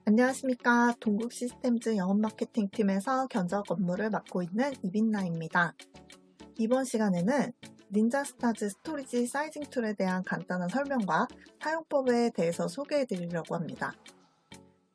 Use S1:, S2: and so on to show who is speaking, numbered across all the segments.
S1: 안녕하십니까. 동국 시스템즈 영업 마케팅 팀에서 견적 업무를 맡고 있는 이빈나입니다. 이번 시간에는 닌자스타즈 스토리지 사이징 툴에 대한 간단한 설명과 사용법에 대해서 소개해 드리려고 합니다.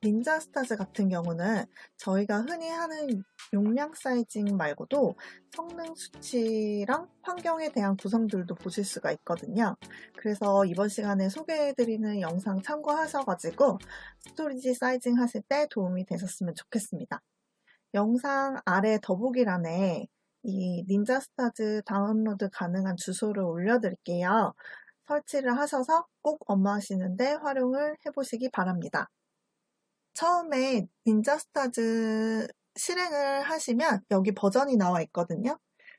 S1: 닌자스타즈 같은 경우는 저희가 흔히 하는 용량 사이징 말고도 성능 수치랑 환경에 대한 구성들도 보실 수가 있거든요. 그래서 이번 시간에 소개해드리는 영상 참고하셔가지고 스토리지 사이징 하실 때 도움이 되셨으면 좋겠습니다. 영상 아래 더보기란에 이 닌자스타즈 다운로드 가능한 주소를 올려드릴게요. 설치를 하셔서 꼭 업무하시는데 활용을 해보시기 바랍니다. 처음에 닌자스타즈 실행을 하시면 여기 버전이 나와 있거든요.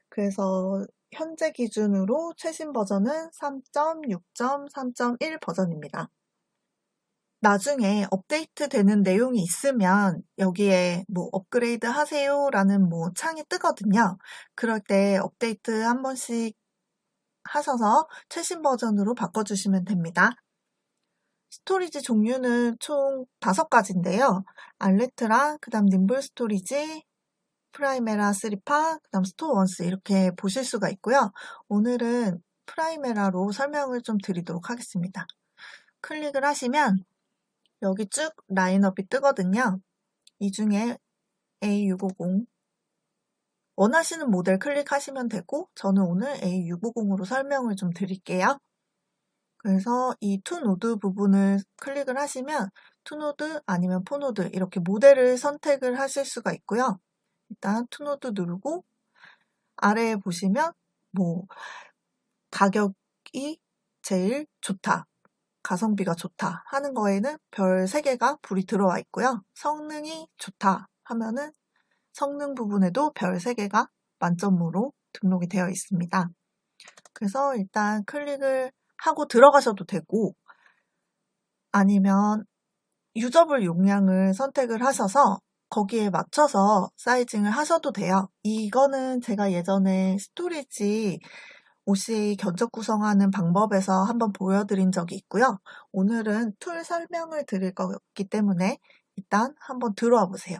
S1: 그래서 현재 기준으로 최신 버전은 3.6.3.1 버전입니다. 나중에 업데이트 되는 내용이 있으면 여기에 뭐 업그레이드 하세요 라는 뭐 창이 뜨거든요. 그럴 때 업데이트 한 번씩 하셔서 최신 버전으로 바꿔주시면 됩니다. 스토리지 종류는 총 5가지인데요. 알레트라, 그 다음 님블 스토리지, 프라이메라 3파, 그 다음 스토어 원스 이렇게 보실 수가 있고요. 오늘은 프라이메라로 설명을 좀 드리도록 하겠습니다. 클릭을 하시면 여기 쭉 라인업이 뜨거든요. 이 중에 A650 원하시는 모델 클릭하시면 되고 저는 오늘 A650으로 설명을 좀 드릴게요. 그래서 이 투노드 부분을 클릭을 하시면 투노드 아니면 포노드 이렇게 모델을 선택을 하실 수가 있고요. 일단 투노드 누르고 아래에 보시면 뭐 가격이 제일 좋다, 가성비가 좋다 하는 거에는 별 3개가 불이 들어와 있고요. 성능이 좋다 하면은 성능 부분에도 별 3개가 만점으로 등록이 되어 있습니다. 그래서 일단 클릭을 하고 들어가셔도 되고 아니면 유저블 용량을 선택을 하셔서 거기에 맞춰서 사이징을 하셔도 돼요. 이거는 제가 예전에 스토리지 OCA 견적 구성하는 방법에서 한번 보여드린 적이 있고요. 오늘은 툴 설명을 드릴 거기 때문에 일단 한번 들어와 보세요.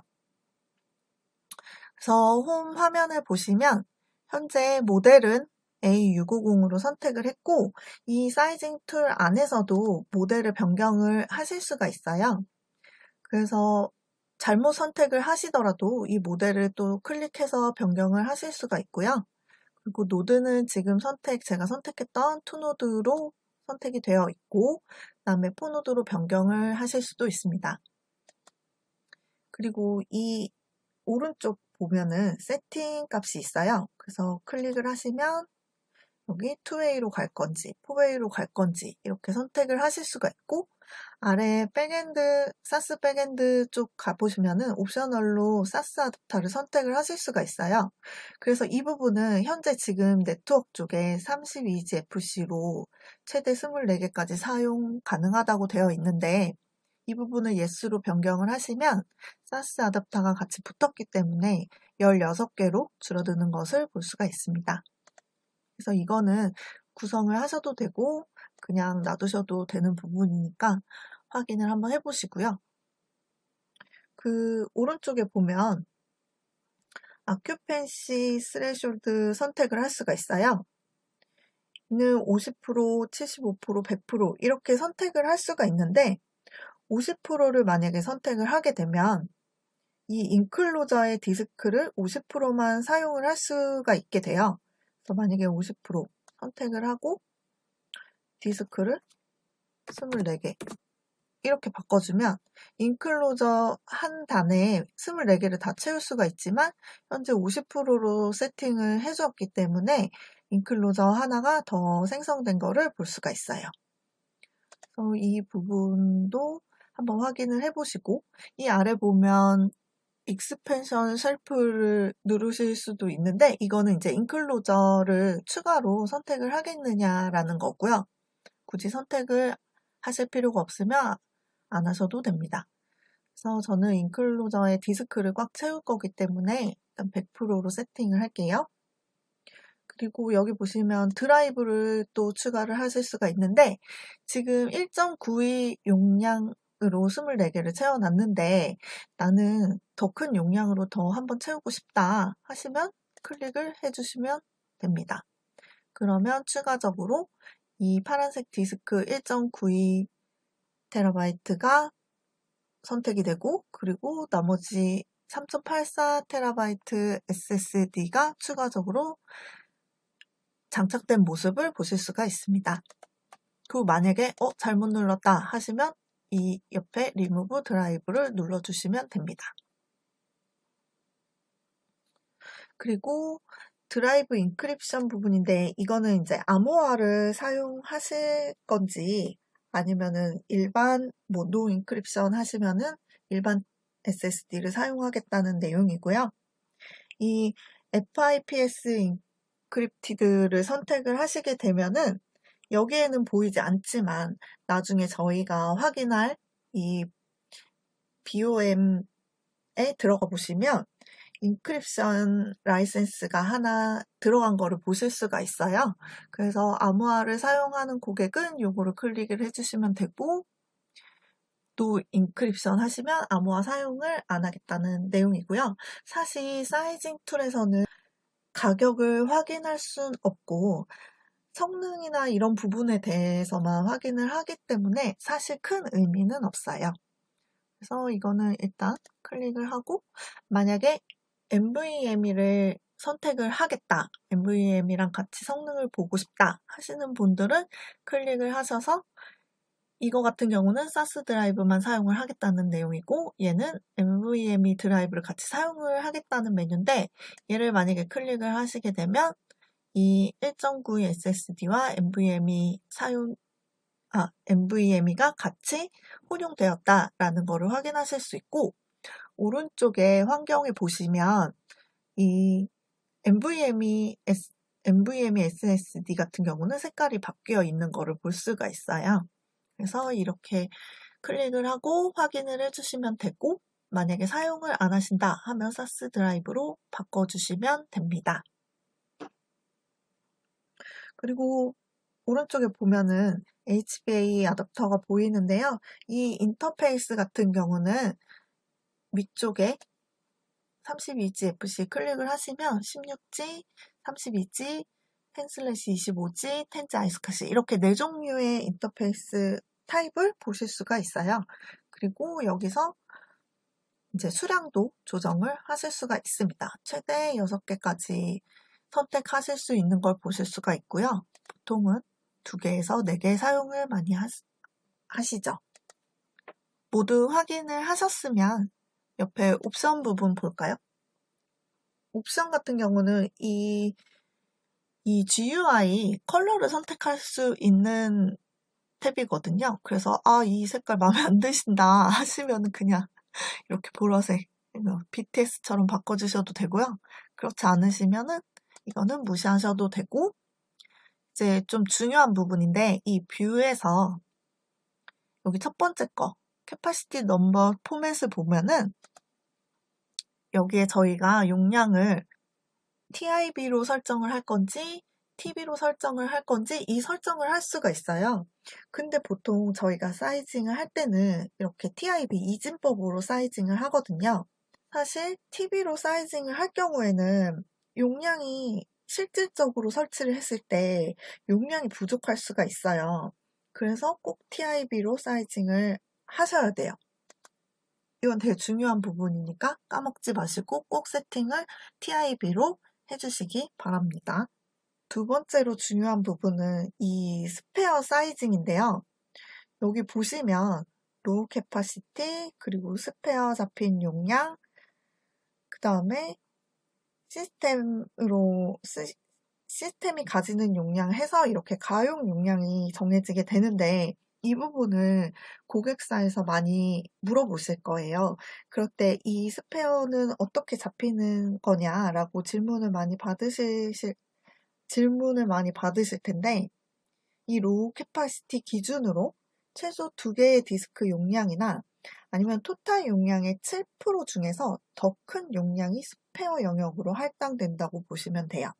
S1: 그래서 홈 화면을 보시면 현재 모델은 A650으로 선택을 했고 이 사이징 툴 안에서도 모델을 변경을 하실 수가 있어요. 그래서 잘못 선택을 하시더라도 이 모델을 또 클릭해서 변경을 하실 수가 있고요. 그리고 노드는 지금 제가 선택했던 투노드로 선택이 되어 있고 그다음에 포노드로 변경을 하실 수도 있습니다. 그리고 이 오른쪽 보면은 세팅 값이 있어요. 그래서 클릭을 하시면 여기 2웨이로 갈 건지 4웨이로 갈 건지 이렇게 선택을 하실 수가 있고 아래 백엔드, 사스 백엔드 쪽 가보시면은 옵셔널로 사스 아답터를 선택을 하실 수가 있어요. 그래서 이 부분은 현재 지금 네트워크 쪽에 32GFC로 최대 24개까지 사용 가능하다고 되어 있는데 이 부분을 yes로 변경을 하시면 사스 아답터가 같이 붙었기 때문에 16개로 줄어드는 것을 볼 수가 있습니다. 그래서 이거는 구성을 하셔도 되고 그냥 놔두셔도 되는 부분이니까 확인을 한번 해보시고요. 그 오른쪽에 보면 아큐펜시 스레숄드 선택을 할 수가 있어요. 이는 50%, 75%, 100% 이렇게 선택을 할 수가 있는데 50%를 만약에 선택을 하게 되면 이 인클로저의 디스크를 50%만 사용을 할 수가 있게 돼요. 그래서 만약에 50% 선택을 하고 디스크를 24개 이렇게 바꿔주면 인클로저 한 단에 24개를 다 채울 수가 있지만 현재 50%로 세팅을 해주었기 때문에 인클로저 하나가 더 생성된 거를 볼 수가 있어요. 그래서 이 부분도 한번 확인을 해보시고 이 아래 보면 익스펜션 쉘프를 누르실 수도 있는데 이거는 이제 인클로저를 추가로 선택을 하겠느냐라는 거고요. 굳이 선택을 하실 필요가 없으면 안 하셔도 됩니다. 그래서 저는 인클로저의 디스크를 꽉 채울 거기 때문에 일단 100%로 세팅을 할게요. 그리고 여기 보시면 드라이브를 또 추가를 하실 수가 있는데 지금 1.92 용량 으로 24개를 채워놨는데 나는 더 큰 용량으로 더 한번 채우고 싶다 하시면 클릭을 해주시면 됩니다. 그러면 추가적으로 이 파란색 디스크 1.92TB가 선택이 되고 그리고 나머지 3.84TB SSD가 추가적으로 장착된 모습을 보실 수가 있습니다. 그리고 만약에 잘못 눌렀다 하시면 이 옆에 리무브 드라이브를 눌러주시면 됩니다. 그리고 드라이브 인크립션 부분인데 이거는 이제 암호화를 사용하실 건지 아니면은 일반 노 인크립션 하시면은 일반 SSD를 사용하겠다는 내용이고요. 이 FIPS 인크립티드를 선택을 하시게 되면은 여기에는 보이지 않지만 나중에 저희가 확인할 이 BOM에 들어가 보시면 인크립션 라이센스가 하나 들어간 거를 보실 수가 있어요. 그래서 암호화를 사용하는 고객은 요거를 클릭을 해주시면 되고 또 인크립션 하시면 암호화 사용을 안 하겠다는 내용이고요. 사실 사이징 툴에서는 가격을 확인할 순 없고 성능이나 이런 부분에 대해서만 확인을 하기 때문에 사실 큰 의미는 없어요. 그래서 이거는 일단 클릭을 하고 만약에 NVMe를 선택을 하겠다, NVMe랑 같이 성능을 보고 싶다 하시는 분들은 클릭을 하셔서 이거 같은 경우는 사스 드라이브만 사용을 하겠다는 내용이고 얘는 NVMe 드라이브를 같이 사용을 하겠다는 메뉴인데 얘를 만약에 클릭을 하시게 되면 이 1.92 SSD와 NVMe가 같이 혼용되었다라는 것을 확인하실 수 있고 오른쪽에 환경에 보시면 이 NVMe SSD 같은 경우는 색깔이 바뀌어 있는 것을 볼 수가 있어요. 그래서 이렇게 클릭을 하고 확인을 해주시면 되고 만약에 사용을 안 하신다 하면 사스 드라이브로 바꿔주시면 됩니다. 그리고 오른쪽에 보면은 HBA 어댑터가 보이는데요. 이 인터페이스 같은 경우는 위쪽에 32G FC 클릭을 하시면 16G, 32G, 10/25G, 10G 아이스카시 이렇게 4종류의 인터페이스 타입을 보실 수가 있어요. 그리고 여기서 이제 수량도 조정을 하실 수가 있습니다. 최대 6개까지 선택하실 수 있는 걸 보실 수가 있고요. 보통은 2개에서 4개 사용을 많이 하시죠. 모두 확인을 하셨으면 옆에 옵션 부분 볼까요? 옵션 같은 경우는 이 GUI 컬러를 선택할 수 있는 탭이거든요. 그래서 이 색깔 마음에 안 드신다 하시면 그냥 이렇게 보라색 BTS처럼 바꿔주셔도 되고요. 그렇지 않으시면은 이거는 무시하셔도 되고 이제 좀 중요한 부분인데 이 뷰에서 여기 첫 번째 거 캐파시티 넘버 포맷을 보면은 여기에 저희가 용량을 TIB로 설정을 할 건지 TB로 설정을 할 건지 이 설정을 할 수가 있어요. 근데 보통 저희가 사이징을 할 때는 이렇게 TIB 이진법으로 사이징을 하거든요. 사실 TB로 사이징을 할 경우에는 용량이 실질적으로 설치를 했을 때 용량이 부족할 수가 있어요. 그래서 꼭 TIB로 사이징을 하셔야 돼요. 이건 되게 중요한 부분이니까 까먹지 마시고 꼭 세팅을 TIB로 해주시기 바랍니다. 두 번째로 중요한 부분은 이 스페어 사이징인데요. 여기 보시면 로우 캐파시티 그리고 스페어 잡힌 용량 그 다음에 시스템이 가지는 용량 해서 이렇게 가용 용량이 정해지게 되는데 이 부분을 고객사에서 많이 물어보실 거예요. 그럴 때 이 스페어는 어떻게 잡히는 거냐라고 질문을 많이 받으실 텐데 이 로우 캐파시티 기준으로 최소 2개의 디스크 용량이나 아니면 토탈 용량의 7% 중에서 더 큰 용량이 스페어 영역으로 할당된다고 보시면 돼요.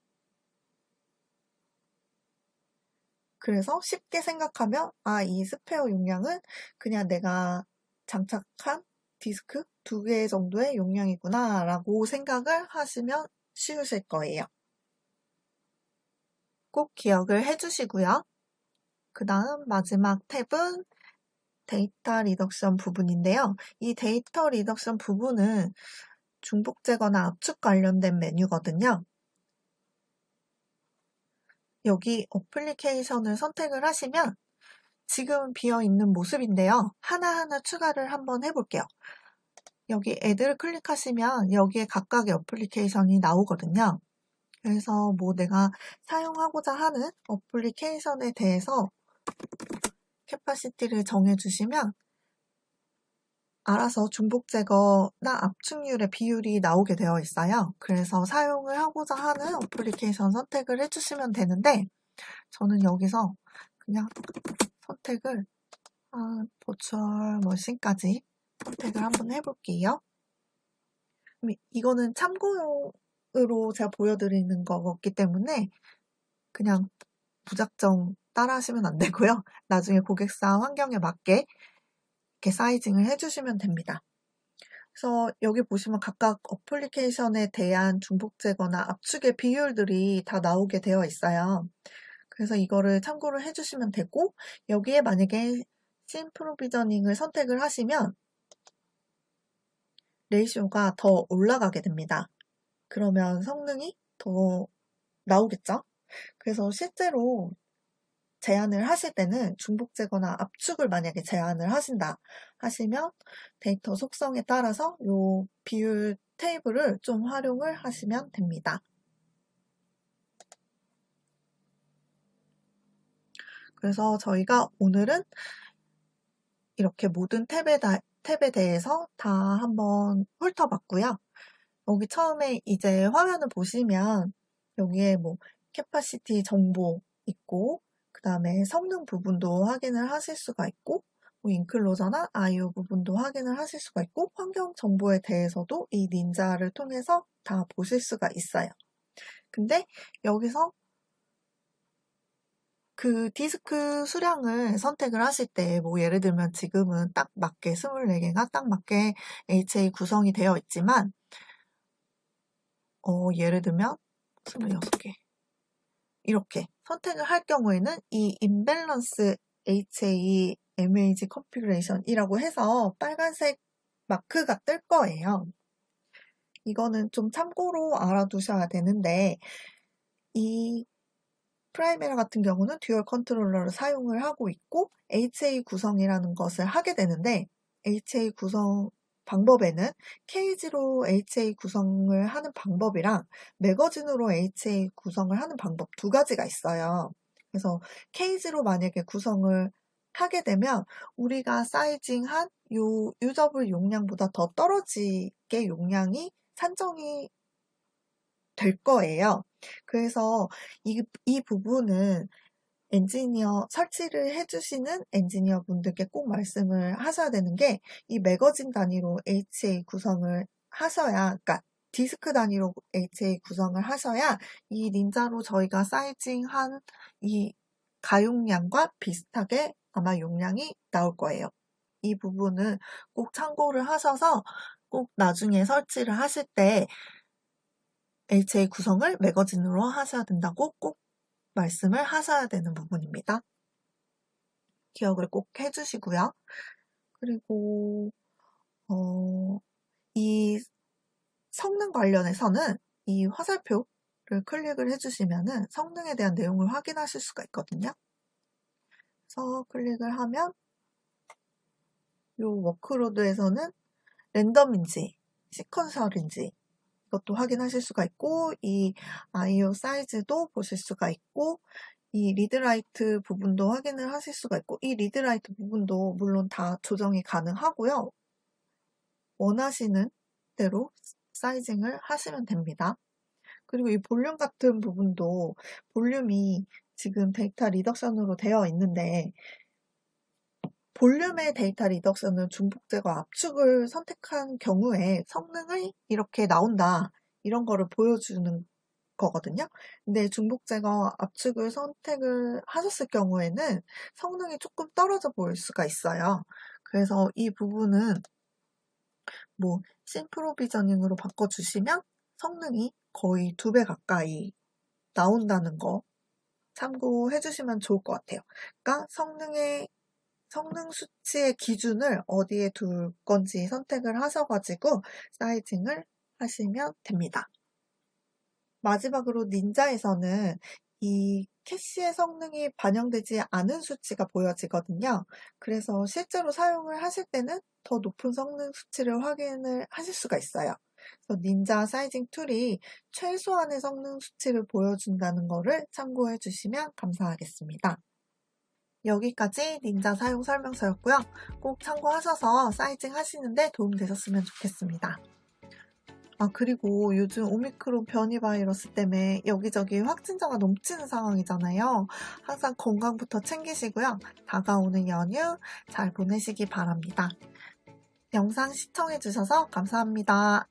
S1: 그래서 쉽게 생각하면 이 스페어 용량은 그냥 내가 장착한 디스크 2개 정도의 용량이구나 라고 생각을 하시면 쉬우실 거예요. 꼭 기억을 해주시고요. 그 다음 마지막 탭은 데이터 리덕션 부분인데요. 이 데이터 리덕션 부분은 중복 제거나 압축 관련된 메뉴거든요. 여기 어플리케이션을 선택을 하시면 지금 비어있는 모습인데요. 하나하나 추가를 한번 해볼게요. 여기 애드를 클릭하시면 여기에 각각의 어플리케이션이 나오거든요. 그래서 뭐 내가 사용하고자 하는 어플리케이션에 대해서 캐파시티를 정해주시면 알아서 중복 제거나 압축률의 비율이 나오게 되어 있어요. 그래서 사용을 하고자 하는 어플리케이션 선택을 해주시면 되는데 저는 여기서 그냥 선택을 버추얼 머신까지 선택을 한번 해볼게요. 이거는 참고용으로 제가 보여드리는 거기 때문에 그냥 무작정 따라하시면 안 되고요. 나중에 고객사 환경에 맞게 이렇게 사이징을 해주시면 됩니다. 그래서 여기 보시면 각각 어플리케이션에 대한 중복 제거나 압축의 비율들이 다 나오게 되어 있어요. 그래서 이거를 참고를 해주시면 되고 여기에 만약에 씬 프로비저닝을 선택을 하시면 레이시오가 더 올라가게 됩니다. 그러면 성능이 더 나오겠죠? 그래서 실제로 제한을 하실 때는 중복 제거나 압축을 만약에 제한을 하신다 하시면 데이터 속성에 따라서 이 비율 테이블을 좀 활용을 하시면 됩니다. 그래서 저희가 오늘은 이렇게 모든 탭에 대해서 다 한번 훑어봤고요. 여기 처음에 이제 화면을 보시면 여기에 뭐 캐파시티 정보 있고 그 다음에 성능 부분도 확인을 하실 수가 있고 뭐 인클로저나 IO 부분도 확인을 하실 수가 있고 환경 정보에 대해서도 이 닌자를 통해서 다 보실 수가 있어요. 근데 여기서 그 디스크 수량을 선택을 하실 때 뭐 예를 들면 지금은 딱 맞게 24개가 딱 맞게 HA 구성이 되어 있지만 예를 들면 26개 이렇게 선택을 할 경우에는 이 임밸런스 HA MAG 컨피그레이션이라고 해서 빨간색 마크가 뜰 거예요. 이거는 좀 참고로 알아두셔야 되는데 이 프라이메라 같은 경우는 듀얼 컨트롤러를 사용을 하고 있고 HA 구성이라는 것을 하게 되는데 HA 구성 방법에는 케이지로 HA 구성을 하는 방법이랑 매거진으로 HA 구성을 하는 방법 두 가지가 있어요. 그래서 케이지로 만약에 구성을 하게 되면 우리가 사이징한 요 유저블 용량보다 더 떨어지게 용량이 산정이 될 거예요. 그래서 이 부분은 설치를 해주시는 엔지니어 분들께 꼭 말씀을 하셔야 되는 게, 이 매거진 단위로 HA 구성을 하셔야, 그러니까 디스크 단위로 HA 구성을 하셔야 이 닌자로 저희가 사이징한 이 가용량과 비슷하게 아마 용량이 나올 거예요. 이 부분은 꼭 참고를 하셔서 꼭 나중에 설치를 하실 때 HA 구성을 매거진으로 하셔야 된다고 꼭 말씀을 하셔야 되는 부분입니다. 기억을 꼭 해주시고요. 그리고 이 성능 관련해서는 이 화살표를 클릭을 해주시면은 성능에 대한 내용을 확인하실 수가 있거든요. 그래서 클릭을 하면 이 워크로드에서는 랜덤인지 시퀀셜인지 이것도 확인하실 수가 있고, 이 IO 사이즈도 보실 수가 있고, 이 리드라이트 부분도 확인을 하실 수가 있고, 이 리드라이트 부분도 물론 다 조정이 가능하고요. 원하시는 대로 사이징을 하시면 됩니다. 그리고 이 볼륨 같은 부분도 볼륨이 지금 데이터 리덕션으로 되어 있는데 볼륨의 데이터 리덕션은 중복 제거 압축을 선택한 경우에 성능이 이렇게 나온다, 이런 거를 보여주는 거거든요. 근데 중복 제거 압축을 선택을 하셨을 경우에는 성능이 조금 떨어져 보일 수가 있어요. 그래서 이 부분은 뭐 심프로비저닝으로 바꿔주시면 성능이 거의 2배 가까이 나온다는 거 참고해 주시면 좋을 것 같아요. 그러니까 성능 수치의 기준을 어디에 둘 건지 선택을 하셔가지고 사이징을 하시면 됩니다. 마지막으로 닌자에서는 이 캐시의 성능이 반영되지 않은 수치가 보여지거든요. 그래서 실제로 사용을 하실 때는 더 높은 성능 수치를 확인을 하실 수가 있어요. 그래서 닌자 사이징 툴이 최소한의 성능 수치를 보여준다는 것을 참고해 주시면 감사하겠습니다. 여기까지 닌자 사용 설명서였고요. 꼭 참고하셔서 사이징 하시는데 도움되셨으면 좋겠습니다. 그리고 요즘 오미크론 변이 바이러스 때문에 여기저기 확진자가 넘치는 상황이잖아요. 항상 건강부터 챙기시고요. 다가오는 연휴 잘 보내시기 바랍니다. 영상 시청해주셔서 감사합니다.